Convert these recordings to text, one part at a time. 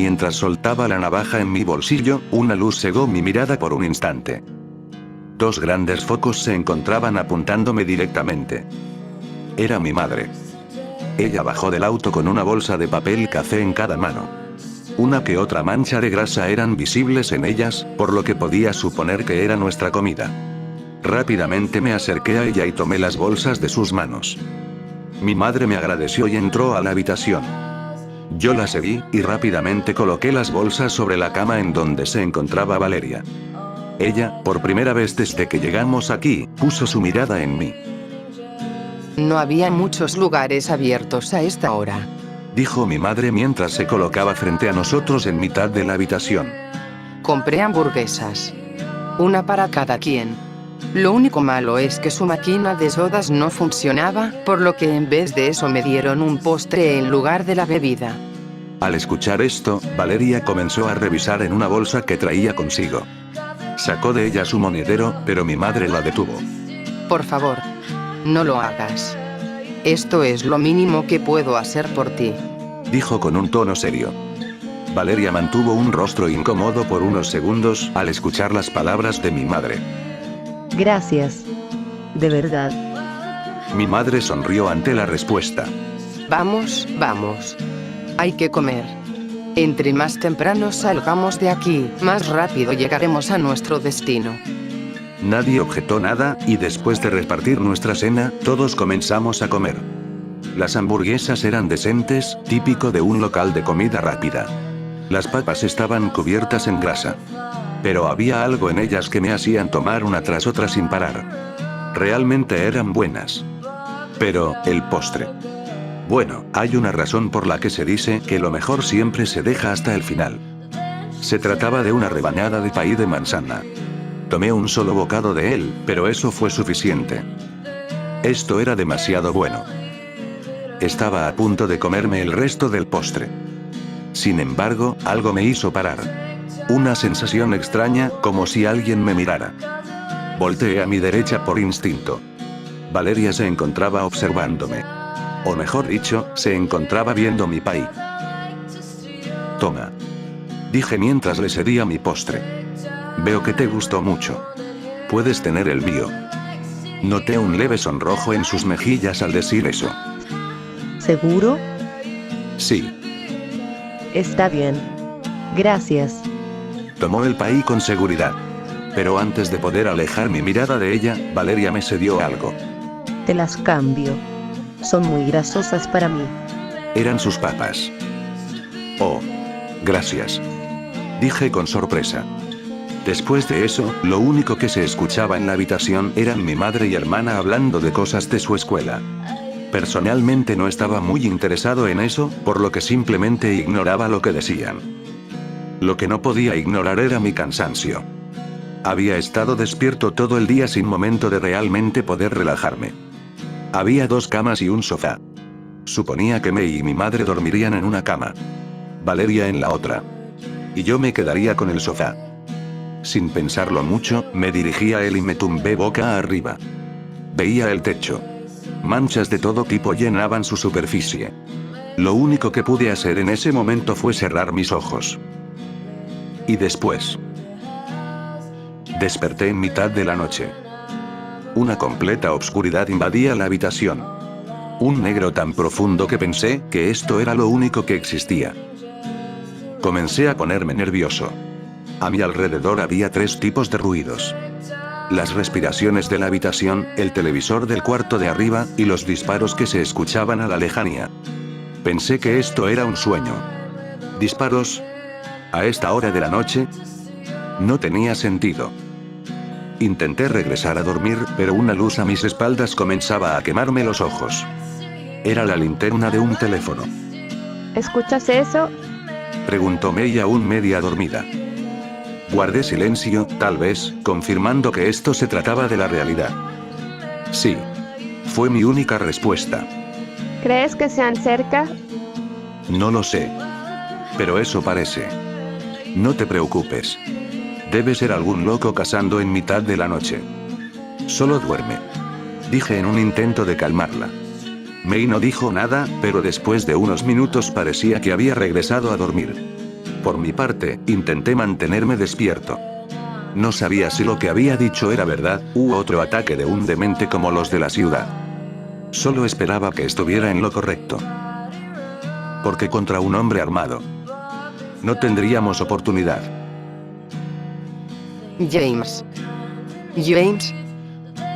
Mientras soltaba la navaja en mi bolsillo, una luz cegó mi mirada por un instante. Dos grandes focos se encontraban apuntándome directamente. Era mi madre. Ella bajó del auto con una bolsa de papel café en cada mano. Una que otra mancha de grasa eran visibles en ellas, por lo que podía suponer que era nuestra comida. Rápidamente me acerqué a ella y tomé las bolsas de sus manos. Mi madre me agradeció y entró a la habitación. Yo la seguí, y rápidamente coloqué las bolsas sobre la cama en donde se encontraba Valeria. Ella, por primera vez desde que llegamos aquí, puso su mirada en mí. No había muchos lugares abiertos a esta hora, Dijo mi madre mientras se colocaba frente a nosotros en mitad de la habitación. compré hamburguesas. Una para cada quien. Lo único malo es que su máquina de sodas no funcionaba, por lo que en vez de eso me dieron un postre en lugar de la bebida. Al escuchar esto, Valeria comenzó a revisar en una bolsa que traía consigo. Sacó de ella su monedero, pero mi madre la detuvo. Por favor, no lo hagas. Esto es lo mínimo que puedo hacer por ti. Dijo con un tono serio. Valeria mantuvo un rostro incómodo por unos segundos al escuchar las palabras de mi madre. Gracias. De verdad. Mi madre sonrió ante la respuesta. Vamos, vamos. Hay que comer. Entre más temprano salgamos de aquí, más rápido llegaremos a nuestro destino. Nadie objetó nada, y después de repartir nuestra cena, todos comenzamos a comer. Las hamburguesas eran decentes, típico de un local de comida rápida. Las papas estaban cubiertas en grasa. Pero había algo en ellas que me hacían tomar una tras otra sin parar. Realmente eran buenas. Pero, el postre. Bueno, hay una razón por la que se dice que lo mejor siempre se deja hasta el final. Se trataba de una rebanada de pay de manzana. Tomé un solo bocado de él, pero eso fue suficiente. Esto era demasiado bueno. Estaba a punto de comerme el resto del postre. Sin embargo, algo me hizo parar. Una sensación extraña, como si alguien me mirara. Volteé a mi derecha por instinto. Valeria se encontraba observándome. O mejor dicho, se encontraba viendo mi pay. Toma. Dije mientras le cedía mi postre. Veo que te gustó mucho. Puedes tener el mío. Noté un leve sonrojo en sus mejillas al decir eso. ¿Seguro? Sí. Está bien. Gracias. Tomó el pay con seguridad. Pero antes de poder alejar mi mirada de ella, Valeria me cedió algo. Te las cambio. Son muy grasosas para mí. Eran sus papas. Oh. Gracias. Dije con sorpresa. Después de eso, lo único que se escuchaba en la habitación eran mi madre y hermana hablando de cosas de su escuela. Personalmente no estaba muy interesado en eso, por lo que simplemente ignoraba lo que decían. Lo que no podía ignorar era mi cansancio. Había estado despierto todo el día sin momento de realmente poder relajarme. Había 2 camas y un sofá. Suponía que May y mi madre dormirían en una cama. Valeria en la otra. Y yo me quedaría con el sofá. Sin pensarlo mucho, me dirigí a él y me tumbé boca arriba. Veía el techo. Manchas de todo tipo llenaban su superficie. Lo único que pude hacer en ese momento fue cerrar mis ojos. Y después... desperté en mitad de la noche. Una completa obscuridad invadía la habitación. Un negro tan profundo que pensé que esto era lo único que existía. Comencé a ponerme nervioso. A mi alrededor había 3 tipos de ruidos. Las respiraciones de la habitación, el televisor del cuarto de arriba, y los disparos que se escuchaban a la lejanía. Pensé que esto era un sueño. ¿Disparos? ¿A esta hora de la noche? No tenía sentido. Intenté regresar a dormir, pero una luz a mis espaldas comenzaba a quemarme los ojos. Era la linterna de un teléfono. ¿Escuchas eso? Preguntó May aún media dormida. Guardé silencio, tal vez, confirmando que esto se trataba de la realidad. Sí. Fue mi única respuesta. ¿Crees que sean cerca? No lo sé. Pero eso parece. No te preocupes. Debe ser algún loco cazando en mitad de la noche. Solo duerme. Dije en un intento de calmarla. May no dijo nada, pero después de unos minutos parecía que había regresado a dormir. Por mi parte, intenté mantenerme despierto. No sabía si lo que había dicho era verdad, u otro ataque de un demente como los de la ciudad. Solo esperaba que estuviera en lo correcto. Porque contra un hombre armado no tendríamos oportunidad. James. James.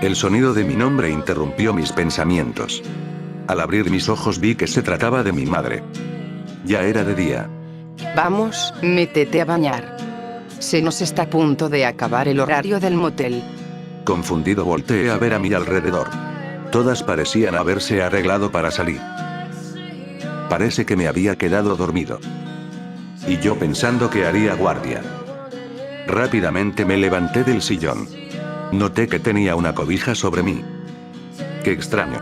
El sonido de mi nombre interrumpió mis pensamientos. Al abrir mis ojos vi que se trataba de mi madre. Ya era de día. Vamos, métete a bañar. Se nos está a punto de acabar el horario del motel. Confundido volteé a ver a mi alrededor. Todas parecían haberse arreglado para salir. Parece que me había quedado dormido. Y yo pensando que haría guardia. Rápidamente me levanté del sillón. Noté que tenía una cobija sobre mí. Qué extraño.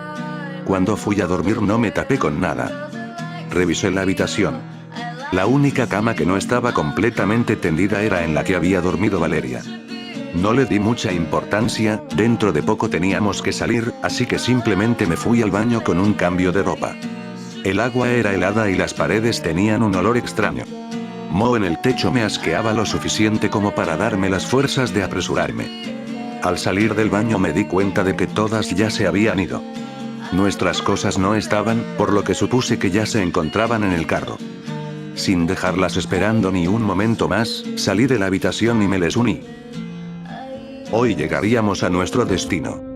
Cuando fui a dormir no me tapé con nada. Revisé la habitación. La única cama que no estaba completamente tendida era en la que había dormido Valeria. No le di mucha importancia, dentro de poco teníamos que salir, así que simplemente me fui al baño con un cambio de ropa. El agua era helada y las paredes tenían un olor extraño. Moho en el techo me asqueaba lo suficiente como para darme las fuerzas de apresurarme. Al salir del baño me di cuenta de que todas ya se habían ido. Nuestras cosas no estaban, por lo que supuse que ya se encontraban en el carro. Sin dejarlas esperando ni un momento más, salí de la habitación y me les uní. Hoy llegaríamos a nuestro destino.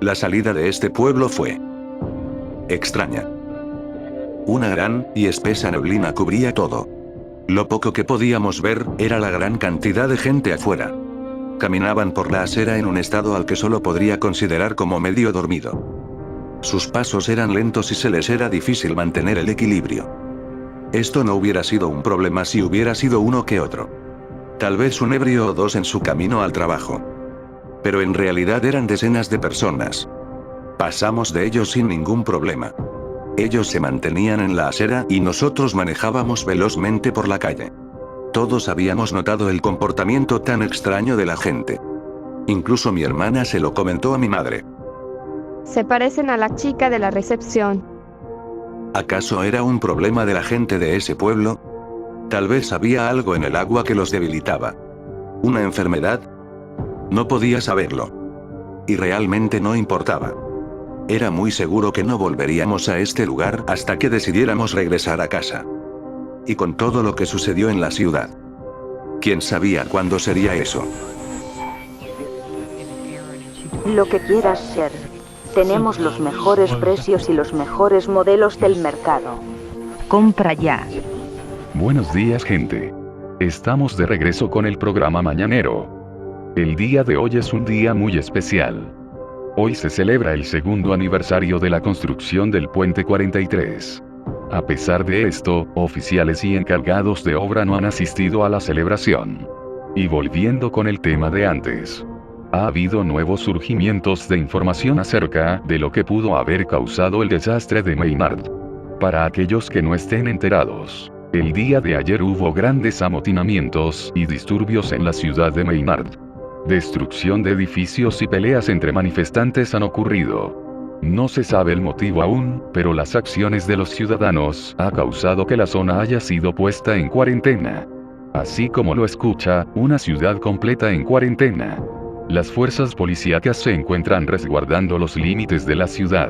La salida de este pueblo fue extraña. Una gran y espesa neblina cubría todo. Lo poco que podíamos ver era la gran cantidad de gente afuera. Caminaban por la acera en un estado al que solo podría considerar como medio dormido. Sus pasos eran lentos y se les era difícil mantener el equilibrio. Esto no hubiera sido un problema si hubiera sido uno que otro. Tal vez un ebrio o dos en su camino al trabajo. Pero en realidad eran decenas de personas. Pasamos de ellos sin ningún problema. Ellos se mantenían en la acera y nosotros manejábamos velozmente por la calle. Todos habíamos notado el comportamiento tan extraño de la gente. Incluso mi hermana se lo comentó a mi madre. Se parecen a la chica de la recepción. ¿Acaso era un problema de la gente de ese pueblo? Tal vez había algo en el agua que los debilitaba. ¿Una enfermedad? No podía saberlo. Y realmente no importaba. Era muy seguro que no volveríamos a este lugar hasta que decidiéramos regresar a casa. Y con todo lo que sucedió en la ciudad. ¿Quién sabía cuándo sería eso? Lo que quieras ser. Tenemos los mejores precios y los mejores modelos del mercado. Compra ya. Buenos días, gente. Estamos de regreso con el programa mañanero. El día de hoy es un día muy especial. Hoy se celebra el segundo aniversario de la construcción del Puente 43. A pesar de esto, oficiales y encargados de obra no han asistido a la celebración. Y volviendo con el tema de antes. Ha habido nuevos surgimientos de información acerca de lo que pudo haber causado el desastre de Maynard. Para aquellos que no estén enterados, el día de ayer hubo grandes amotinamientos y disturbios en la ciudad de Maynard. Destrucción de edificios y peleas entre manifestantes han ocurrido. No se sabe el motivo aún, pero las acciones de los ciudadanos ha causado que la zona haya sido puesta en cuarentena. Así como lo escucha, una ciudad completa en cuarentena. Las fuerzas policíacas se encuentran resguardando los límites de la ciudad.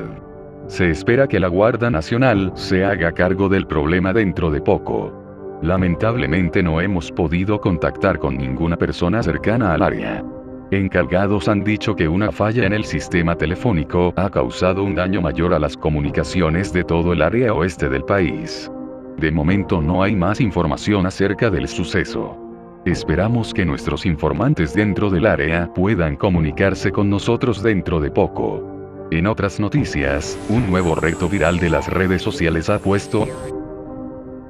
Se espera que la Guardia Nacional se haga cargo del problema dentro de poco. Lamentablemente no hemos podido contactar con ninguna persona cercana al área. Encargados han dicho que una falla en el sistema telefónico ha causado un daño mayor a las comunicaciones de todo el área oeste del país. De momento no hay más información acerca del suceso. Esperamos que nuestros informantes dentro del área puedan comunicarse con nosotros dentro de poco. En otras noticias, un nuevo reto viral de las redes sociales ha puesto...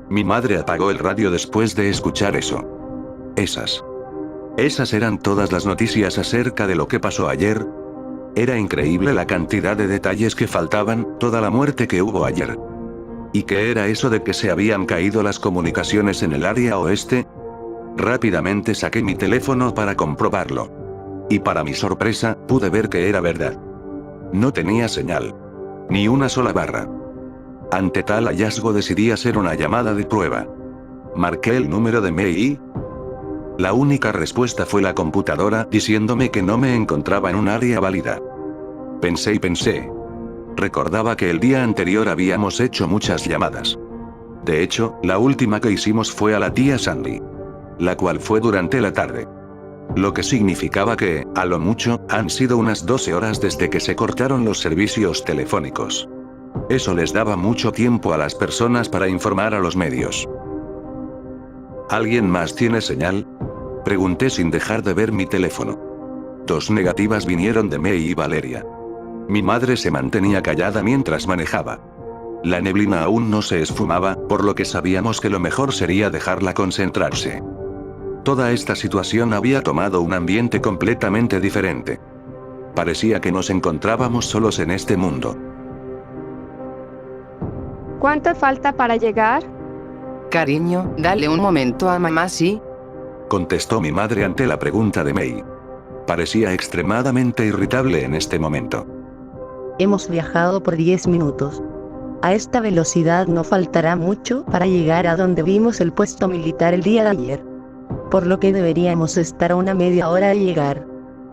Mi madre apagó el radio después de escuchar eso. Esas eran todas las noticias acerca de lo que pasó ayer. Era increíble la cantidad de detalles que faltaban, toda la muerte que hubo ayer. ¿Y qué era eso de que se habían caído las comunicaciones en el área oeste? Rápidamente saqué mi teléfono para comprobarlo. Y para mi sorpresa, pude ver que era verdad. No tenía señal. Ni una sola barra. Ante tal hallazgo decidí hacer una llamada de prueba. Marqué el número de Mei. La única respuesta fue la computadora diciéndome que no me encontraba en un área válida. Pensé y pensé. Recordaba que el día anterior habíamos hecho muchas llamadas. De hecho, la última que hicimos fue a la tía Sandy. La cual fue durante la tarde. Lo que significaba que, a lo mucho, han sido unas 12 horas desde que se cortaron los servicios telefónicos. Eso les daba mucho tiempo a las personas para informar a los medios. ¿Alguien más tiene señal? Pregunté sin dejar de ver mi teléfono. 2 negativas vinieron de Mei y Valeria. Mi madre se mantenía callada mientras manejaba. La neblina aún no se esfumaba, por lo que sabíamos que lo mejor sería dejarla concentrarse. Toda esta situación había tomado un ambiente completamente diferente. Parecía que nos encontrábamos solos en este mundo. ¿Cuánto falta para llegar? Cariño, dale un momento a mamá, ¿sí? Contestó mi madre ante la pregunta de Mei. Parecía extremadamente irritable en este momento. Hemos viajado por 10 minutos. A esta velocidad no faltará mucho para llegar a donde vimos el puesto militar el día de ayer. Por lo que deberíamos estar a una media hora de llegar.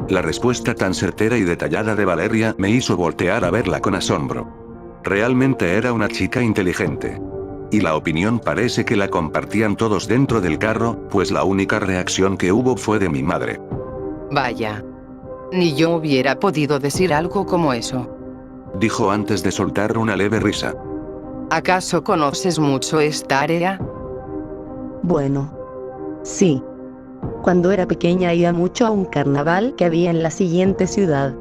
La respuesta tan certera y detallada de Valeria me hizo voltear a verla con asombro. Realmente era una chica inteligente. Y la opinión parece que la compartían todos dentro del carro, pues la única reacción que hubo fue de mi madre. Vaya. Ni yo hubiera podido decir algo como eso. Dijo antes de soltar una leve risa. ¿Acaso conoces mucho esta área? Bueno. Sí. Cuando era pequeña iba mucho a un carnaval que había en la siguiente ciudad.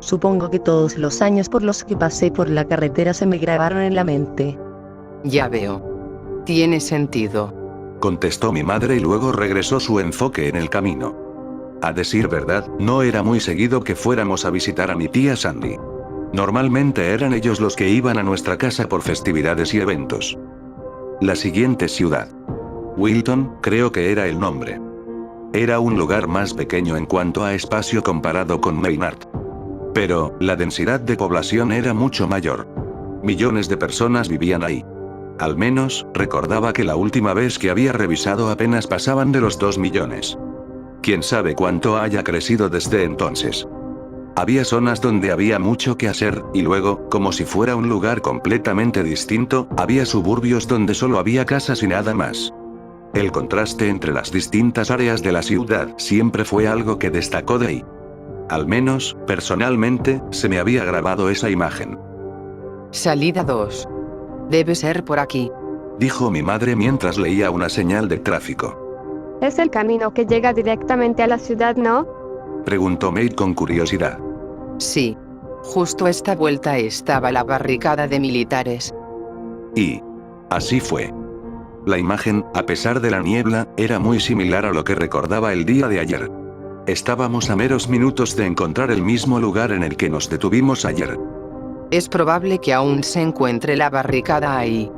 Supongo que todos los años por los que pasé por la carretera se me grabaron en la mente. Ya veo. Tiene sentido. Contestó mi madre y luego regresó su enfoque en el camino. A decir verdad, no era muy seguido que fuéramos a visitar a mi tía Sandy. Normalmente eran ellos los que iban a nuestra casa por festividades y eventos. La siguiente ciudad. Wilton, creo que era el nombre. Era un lugar más pequeño en cuanto a espacio comparado con Maynard. Pero, la densidad de población era mucho mayor. Millones de personas vivían ahí. Al menos, recordaba que la última vez que había revisado apenas pasaban de los 2 millones. Quién sabe cuánto haya crecido desde entonces. Había zonas donde había mucho que hacer, y luego, como si fuera un lugar completamente distinto, había suburbios donde solo había casas y nada más. El contraste entre las distintas áreas de la ciudad siempre fue algo que destacó de ahí. Al menos, personalmente, se me había grabado esa imagen. Salida 2. Debe ser por aquí. Dijo mi madre mientras leía una señal de tráfico. Es el camino que llega directamente a la ciudad, ¿no? Preguntó Maid con curiosidad. Sí. Justo a esta vuelta estaba la barricada de militares. Y así fue. La imagen, a pesar de la niebla, era muy similar a lo que recordaba el día de ayer. Estábamos a meros minutos de encontrar el mismo lugar en el que nos detuvimos ayer. Es probable que aún se encuentre la barricada ahí.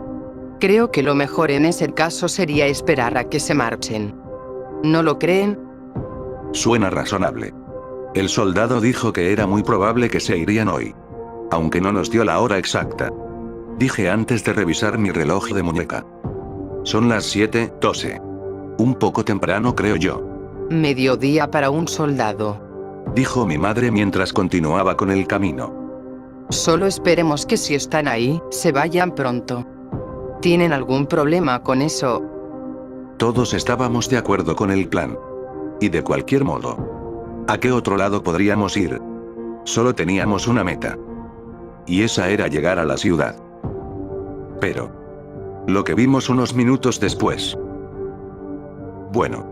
Creo que lo mejor en ese caso sería esperar a que se marchen. ¿No lo creen? Suena razonable. El soldado dijo que era muy probable que se irían hoy. Aunque no nos dio la hora exacta. Dije antes de revisar mi reloj de muñeca. Son las 7:12. Un poco temprano, creo yo. Mediodía para un soldado. Dijo mi madre mientras continuaba con el camino. Solo esperemos que si están ahí, se vayan pronto. ¿Tienen algún problema con eso? Todos estábamos de acuerdo con el plan. Y de cualquier modo. ¿A qué otro lado podríamos ir? Solo teníamos una meta. Y esa era llegar a la ciudad. Pero lo que vimos unos minutos después. Bueno.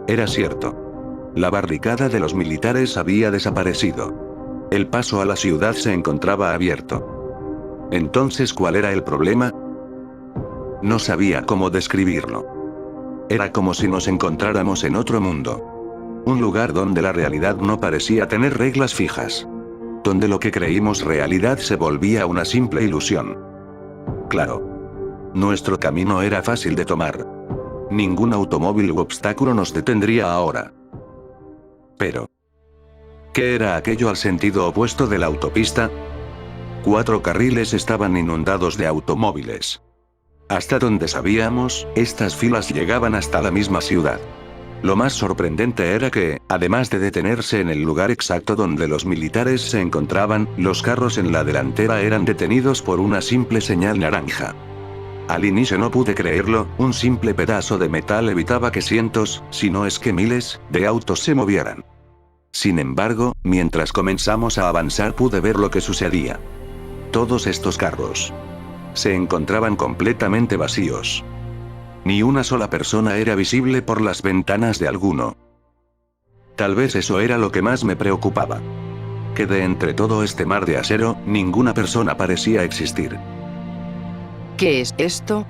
Era cierto. La barricada de los militares había desaparecido. El paso a la ciudad se encontraba abierto. Entonces, ¿cuál era el problema? No sabía cómo describirlo. Era como si nos encontráramos en otro mundo. Un lugar donde la realidad no parecía tener reglas fijas. Donde lo que creímos realidad se volvía una simple ilusión. Claro. Nuestro camino era fácil de tomar. Ningún automóvil u obstáculo nos detendría ahora. Pero ¿Qué era aquello al sentido opuesto de la autopista? 4 carriles estaban inundados de automóviles. Hasta donde sabíamos, estas filas llegaban hasta la misma ciudad. Lo más sorprendente era que, además de detenerse en el lugar exacto donde los militares se encontraban, los carros en la delantera eran detenidos por una simple señal naranja. Al inicio no pude creerlo, un simple pedazo de metal evitaba que cientos, si no es que miles, de autos se movieran. Sin embargo, mientras comenzamos a avanzar pude ver lo que sucedía. Todos estos carros se encontraban completamente vacíos. Ni una sola persona era visible por las ventanas de alguno. Tal vez eso era lo que más me preocupaba. Que de entre todo este mar de acero, ninguna persona parecía existir. ¿Qué es esto?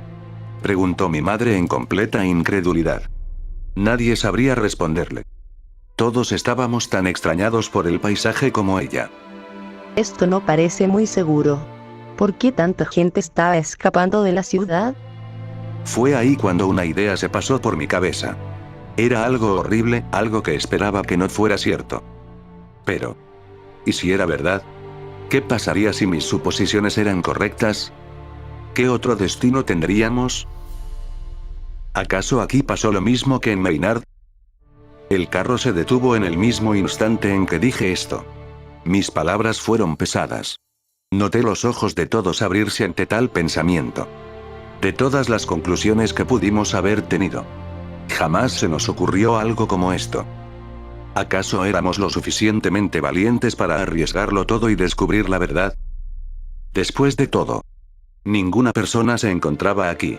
Preguntó mi madre en completa incredulidad. Nadie sabría responderle. Todos estábamos tan extrañados por el paisaje como ella. Esto no parece muy seguro. ¿Por qué tanta gente estaba escapando de la ciudad? Fue ahí cuando una idea se pasó por mi cabeza. Era algo horrible, algo que esperaba que no fuera cierto. Pero, ¿y si era verdad? ¿Qué pasaría si mis suposiciones eran correctas? ¿Qué otro destino tendríamos? ¿Acaso aquí pasó lo mismo que en Maynard? El carro se detuvo en el mismo instante en que dije esto. Mis palabras fueron pesadas. Noté los ojos de todos abrirse ante tal pensamiento. De todas las conclusiones que pudimos haber tenido, jamás se nos ocurrió algo como esto. ¿Acaso éramos lo suficientemente valientes para arriesgarlo todo y descubrir la verdad? Después de todo, ninguna persona se encontraba aquí.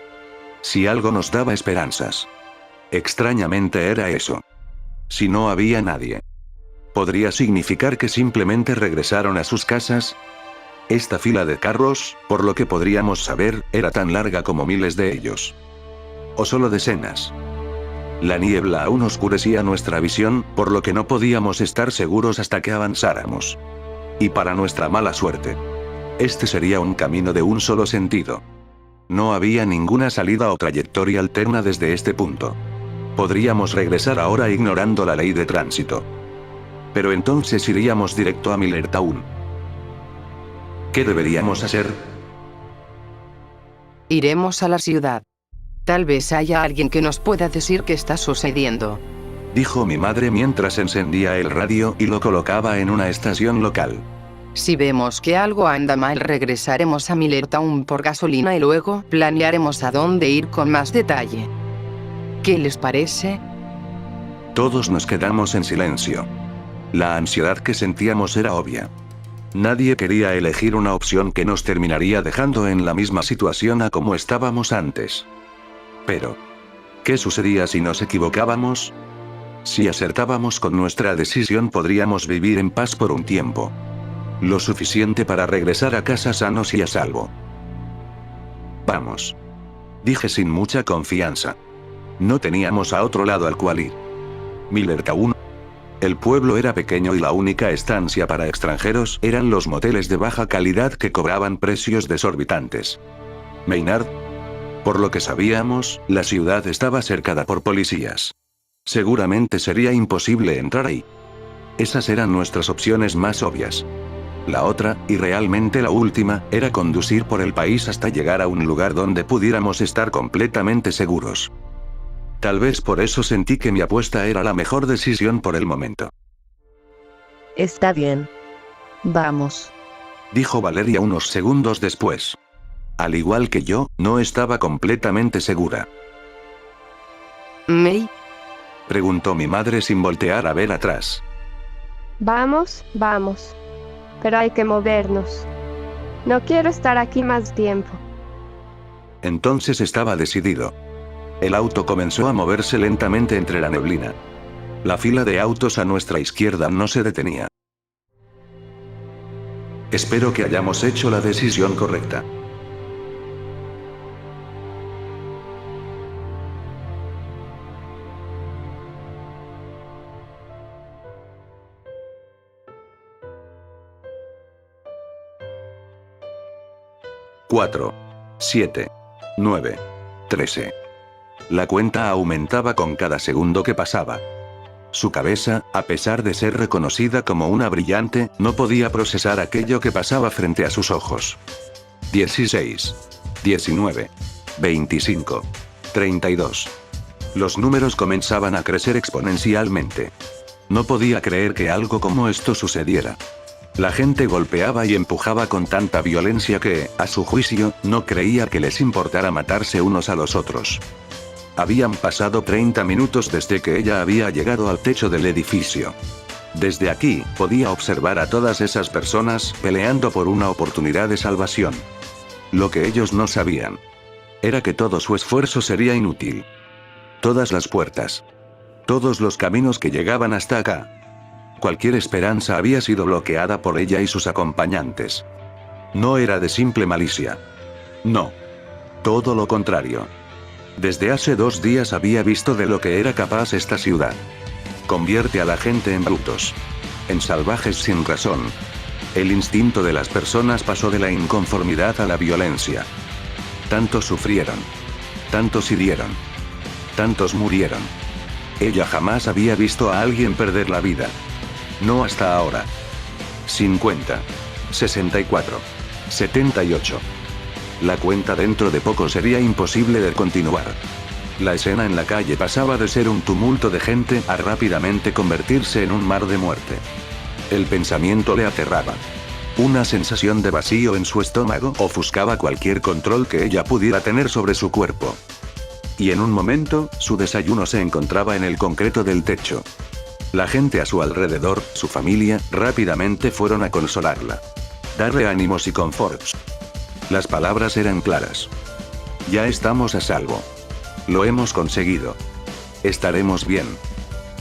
Si algo nos daba esperanzas, extrañamente era eso. Si no había nadie, ¿podría significar que simplemente regresaron a sus casas? Esta fila de carros, por lo que podríamos saber, era tan larga como miles de ellos. O solo decenas. La niebla aún oscurecía nuestra visión, por lo que no podíamos estar seguros hasta que avanzáramos. Y para nuestra mala suerte, este sería un camino de un solo sentido. No había ninguna salida o trayectoria alterna desde este punto. Podríamos regresar ahora ignorando la ley de tránsito. Pero entonces iríamos directo a Millertown. ¿Qué deberíamos hacer? Iremos a la ciudad. Tal vez haya alguien que nos pueda decir qué está sucediendo. Dijo mi madre mientras encendía el radio y lo colocaba en una estación local. Si vemos que algo anda mal, regresaremos a Millertown por gasolina y luego planearemos a dónde ir con más detalle. ¿Qué les parece? Todos nos quedamos en silencio. La ansiedad que sentíamos era obvia. Nadie quería elegir una opción que nos terminaría dejando en la misma situación a como estábamos antes. Pero, ¿qué sucedía si nos equivocábamos? Si acertábamos con nuestra decisión, podríamos vivir en paz por un tiempo. Lo suficiente para regresar a casa sanos y a salvo. Vamos. Dije sin mucha confianza. No teníamos a otro lado al cual ir. Millertown. El pueblo era pequeño y la única estancia para extranjeros eran los moteles de baja calidad que cobraban precios desorbitantes. Maynard. Por lo que sabíamos, la ciudad estaba cercada por policías. Seguramente sería imposible entrar ahí. Esas eran nuestras opciones más obvias. La otra, y realmente la última, era conducir por el país hasta llegar a un lugar donde pudiéramos estar completamente seguros. Tal vez por eso sentí que mi apuesta era la mejor decisión por el momento. Está bien. Vamos. Dijo Valeria unos segundos después. Al igual que yo, no estaba completamente segura. ¿May? Preguntó mi madre sin voltear a ver atrás. Vamos, vamos. Pero hay que movernos. No quiero estar aquí más tiempo. Entonces estaba decidido. El auto comenzó a moverse lentamente entre la neblina. La fila de autos a nuestra izquierda no se detenía. Espero que hayamos hecho la decisión correcta. «4, 7, 9, 13». La cuenta aumentaba con cada segundo que pasaba. Su cabeza, a pesar de ser reconocida como una brillante, no podía procesar aquello que pasaba frente a sus ojos. 16. 19. 25. 32. Los números comenzaban a crecer exponencialmente. No podía creer que algo como esto sucediera. La gente golpeaba y empujaba con tanta violencia que, a su juicio, no creía que les importara matarse unos a los otros. Habían pasado 30 minutos desde que ella había llegado al techo del edificio. Desde aquí, podía observar a todas esas personas peleando por una oportunidad de salvación. Lo que ellos no sabían era que todo su esfuerzo sería inútil. Todas las puertas, todos los caminos que llegaban hasta acá, cualquier esperanza había sido bloqueada por ella y sus acompañantes. No era de simple malicia. No. Todo lo contrario. Desde hace 2 días había visto de lo que era capaz esta ciudad. Convierte a la gente en brutos, en salvajes sin razón. El instinto de las personas pasó de la inconformidad a la violencia. Tantos sufrieron. Tantos hirieron. Tantos murieron. Ella jamás había visto a alguien perder la vida. No hasta ahora. 50. 64. 78. La cuenta dentro de poco sería imposible de continuar. La escena en la calle pasaba de ser un tumulto de gente a rápidamente convertirse en un mar de muerte. El pensamiento le aterraba. Una sensación de vacío en su estómago ofuscaba cualquier control que ella pudiera tener sobre su cuerpo. Y en un momento, su desayuno se encontraba en el concreto del techo. La gente a su alrededor, su familia, rápidamente fueron a consolarla. Darle ánimos y conforts. Las palabras eran claras. Ya estamos a salvo. Lo hemos conseguido. Estaremos bien.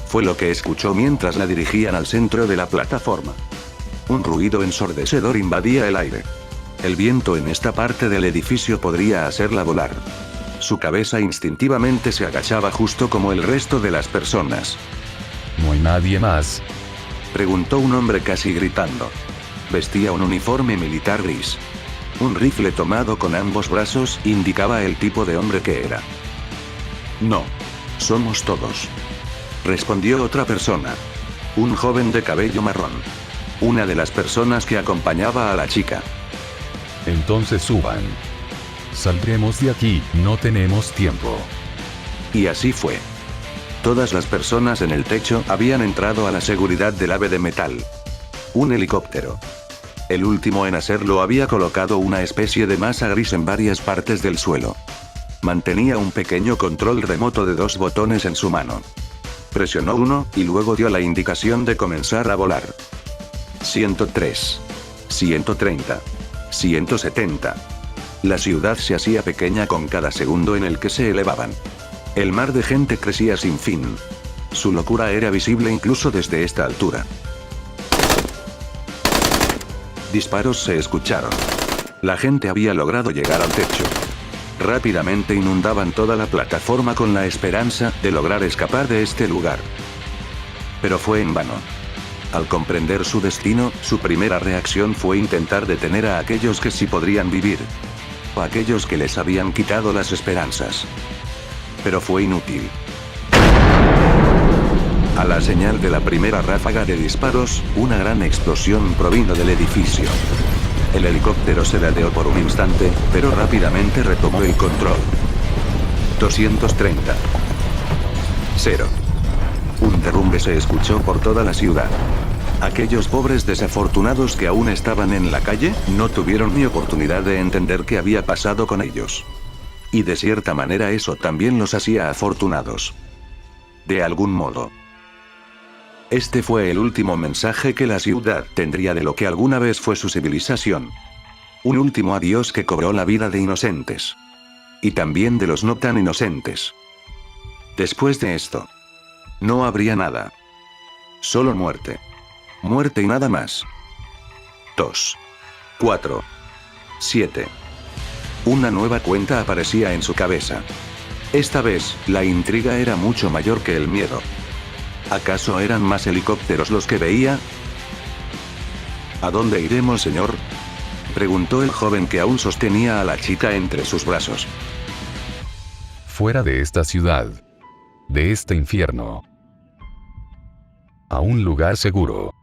Fue lo que escuchó mientras la dirigían al centro de la plataforma. Un ruido ensordecedor invadía el aire. El viento en esta parte del edificio podría hacerla volar. Su cabeza instintivamente se agachaba justo como el resto de las personas. ¿No hay nadie más? Preguntó un hombre casi gritando. Vestía un uniforme militar gris. Un rifle tomado con ambos brazos indicaba el tipo de hombre que era. No. Somos todos. Respondió otra persona. Un joven de cabello marrón. Una de las personas que acompañaba a la chica. Entonces suban. Saldremos de aquí, no tenemos tiempo. Y así fue. Todas las personas en el techo habían entrado a la seguridad del ave de metal. Un helicóptero. El último en hacerlo había colocado una especie de masa gris en varias partes del suelo. Mantenía un pequeño control remoto de 2 botones en su mano. Presionó uno, y luego dio la indicación de comenzar a volar. 103. 130. 170. La ciudad se hacía pequeña con cada segundo en el que se elevaban. El mar de gente crecía sin fin. Su locura era visible incluso desde esta altura. Disparos se escucharon. La gente había logrado llegar al techo. Rápidamente inundaban toda la plataforma con la esperanza de lograr escapar de este lugar. Pero fue en vano. Al comprender su destino, su primera reacción fue intentar detener a aquellos que sí podrían vivir. O a aquellos que les habían quitado las esperanzas. Pero fue inútil. A la señal de la primera ráfaga de disparos, una gran explosión provino del edificio. El helicóptero se ladeó por un instante, pero rápidamente retomó el control. 230. 0. Un derrumbe se escuchó por toda la ciudad. Aquellos pobres desafortunados que aún estaban en la calle, no tuvieron ni oportunidad de entender qué había pasado con ellos. Y de cierta manera eso también los hacía afortunados. De algún modo. Este fue el último mensaje que la ciudad tendría de lo que alguna vez fue su civilización. Un último adiós que cobró la vida de inocentes. Y también de los no tan inocentes. Después de esto, no habría nada. Solo muerte. Muerte y nada más. 2. 4. 7. Una nueva cuenta aparecía en su cabeza. Esta vez, la intriga era mucho mayor que el miedo. ¿Acaso eran más helicópteros los que veía? ¿A dónde iremos, señor?, preguntó el joven que aún sostenía a la chica entre sus brazos. Fuera de esta ciudad. De este infierno. A un lugar seguro.